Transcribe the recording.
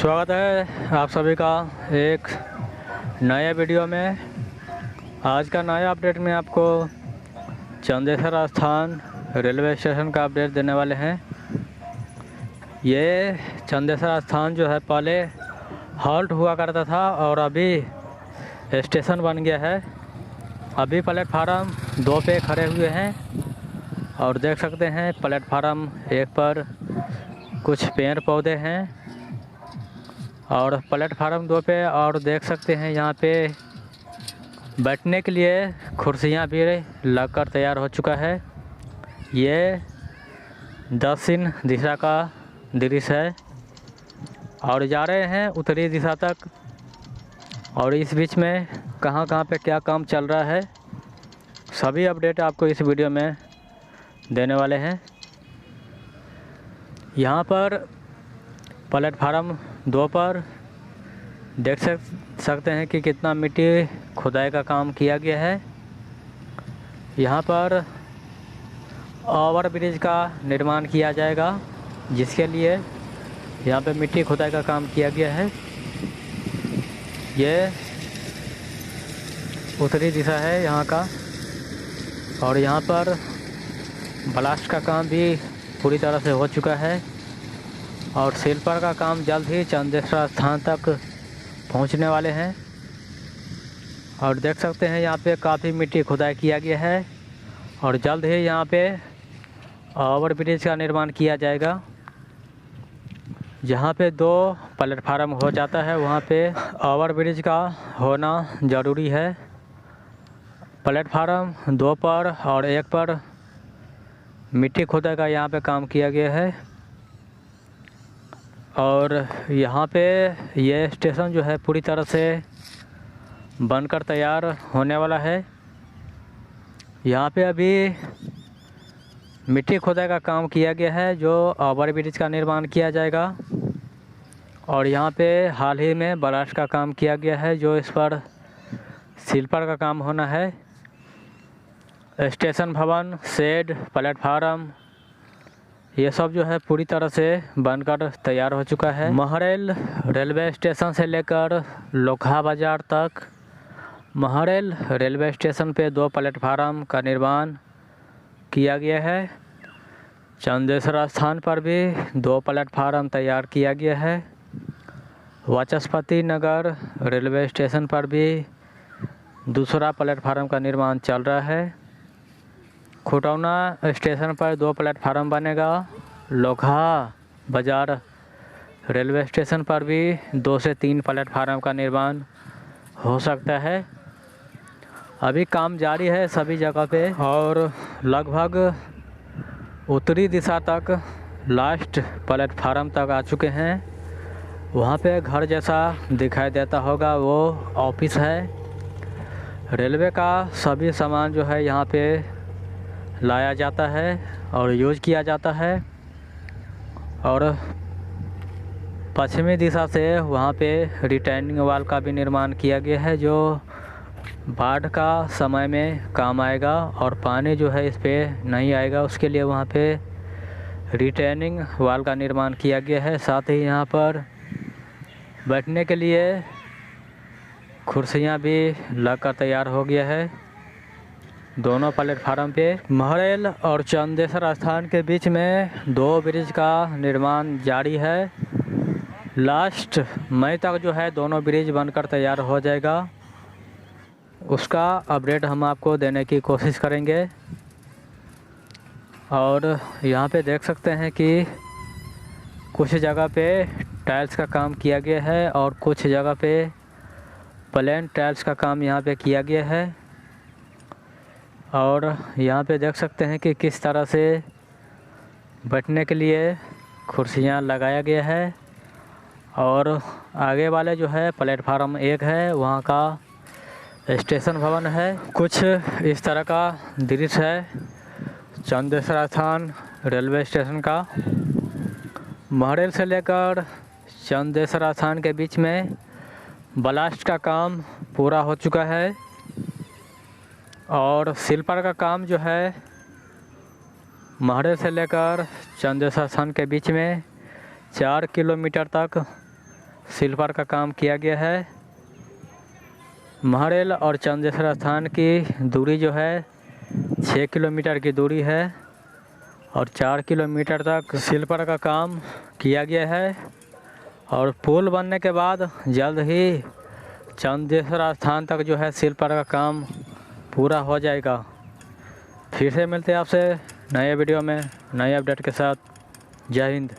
स्वागत है आप सभी का एक नए वीडियो में। आज का नया अपडेट में आपको चंदेसर राजस्थान रेलवे स्टेशन का अपडेट देने वाले हैं। ये चंदेसर राजस्थान जो है पहले हॉल्ट हुआ करता था और अभी स्टेशन बन गया है। अभी प्लेटफार्म 2 पे खड़े हुए हैं और देख सकते हैं प्लेटफार्म 1 पर कुछ पेड़ पौधे हैं और प्लेटफार्म 2 पे और देख सकते हैं यहाँ पे बैठने के लिए कुर्सियाँ भी लगकर तैयार हो चुका है। ये दक्षिण दिशा का दृश्य है और जा रहे हैं उत्तरी दिशा तक। और इस बीच में कहाँ कहाँ पे क्या काम चल रहा है सभी अपडेट आपको इस वीडियो में देने वाले हैं। यहाँ पर प्लेटफार्म 2 पर देख सकते हैं कि कितना मिट्टी खुदाई का काम किया गया है। यहाँ पर ओवर ब्रिज का निर्माण किया जाएगा, जिसके लिए यहाँ पे मिट्टी खुदाई का काम किया गया है। ये उत्तरी दिशा है यहाँ का और यहाँ पर ब्लास्ट का काम भी पूरी तरह से हो चुका है और स्लीपर का काम जल्द ही चंदेसर स्थान तक पहुंचने वाले हैं। और देख सकते हैं यहाँ पे काफ़ी मिट्टी खुदाई किया गया है और जल्द ही यहाँ पे ओवर ब्रिज का निर्माण किया जाएगा। जहाँ पे 2 प्लेटफार्म हो जाता है वहाँ पे ओवर ब्रिज का होना ज़रूरी है। प्लेटफार्म 2 पर और 1 पर मिट्टी खुदाई का यहाँ पे काम किया गया है और यहाँ पे ये स्टेशन जो है पूरी तरह से बनकर तैयार होने वाला है। यहाँ पे अभी मिट्टी खुदाई का काम किया गया है जो ओवर ब्रिज का निर्माण किया जाएगा। और यहाँ पे हाल ही में ब्लास्ट का काम किया गया है जो इस पर स्लीपर का काम होना है। स्टेशन भवन, शेड, प्लेटफार्म ये सब जो है पूरी तरह से बनकर तैयार हो चुका है। महरेल रेलवे स्टेशन से लेकर लोखा बाज़ार तक महरेल रेलवे स्टेशन पे 2 प्लेटफार्म का निर्माण किया गया है। चंदेसर स्थान पर भी 2 प्लेटफार्म तैयार किया गया है। वाचस्पति नगर रेलवे स्टेशन पर भी दूसरा प्लेटफार्म का निर्माण चल रहा है। खुटौना स्टेशन पर 2 प्लेटफार्म बनेगा। लोखा बाज़ार रेलवे स्टेशन पर भी 2 से 3 प्लेटफार्म का निर्माण हो सकता है। अभी काम जारी है सभी जगह पे और लगभग उत्तरी दिशा तक लास्ट प्लेटफार्म तक आ चुके हैं। वहाँ पे घर जैसा दिखाई देता होगा वो ऑफिस है। रेलवे का सभी सामान जो है यहाँ पे लाया जाता है और यूज किया जाता है। और पश्चिमी दिशा से वहाँ पे रिटेनिंग वॉल का भी निर्माण किया गया है जो बाढ़ का समय में काम आएगा और पानी जो है इस पे नहीं आएगा, उसके लिए वहाँ पे रिटेनिंग वॉल का निर्माण किया गया है। साथ ही यहाँ पर बैठने के लिए कुर्सियाँ भी लगकर तैयार हो गया है दोनों प्लेटफार्म पे। महरेल और चंदेसर स्थान के बीच में 2 ब्रिज का निर्माण जारी है। लास्ट मई तक जो है दोनों ब्रिज बनकर तैयार हो जाएगा। उसका अपडेट हम आपको देने की कोशिश करेंगे। और यहाँ पे देख सकते हैं कि कुछ जगह पे टाइल्स का काम किया गया है और कुछ जगह पे प्लेन टाइल्स का काम यहाँ पे किया गया है। और यहाँ पे देख सकते हैं कि किस तरह से बैठने के लिए कुर्सियाँ लगाया गया है। और आगे वाले जो है प्लेटफार्म 1 है वहाँ का स्टेशन भवन है। कुछ इस तरह का दृश्य है चंदेसर स्थान रेलवे स्टेशन का। महरेल से लेकर चंदेसर स्थान के बीच में ब्लास्ट का काम पूरा हो चुका है और स्लीपर का काम जो है महरेल से लेकर चंदेसर स्थान के बीच में 4 किलोमीटर तक सिल्पर का काम किया गया है। महरेल और चंदेश्वर स्थान की दूरी जो है 6 किलोमीटर की दूरी है और 4 किलोमीटर तक सिल्पर का काम किया गया है। और पुल बनने के बाद जल्द ही चंदेश्वर स्थान तक जो है सिल्पर का काम पूरा हो जाएगा। फिर से मिलते हैं आपसे नए वीडियो में नए अपडेट के साथ। जय हिंद।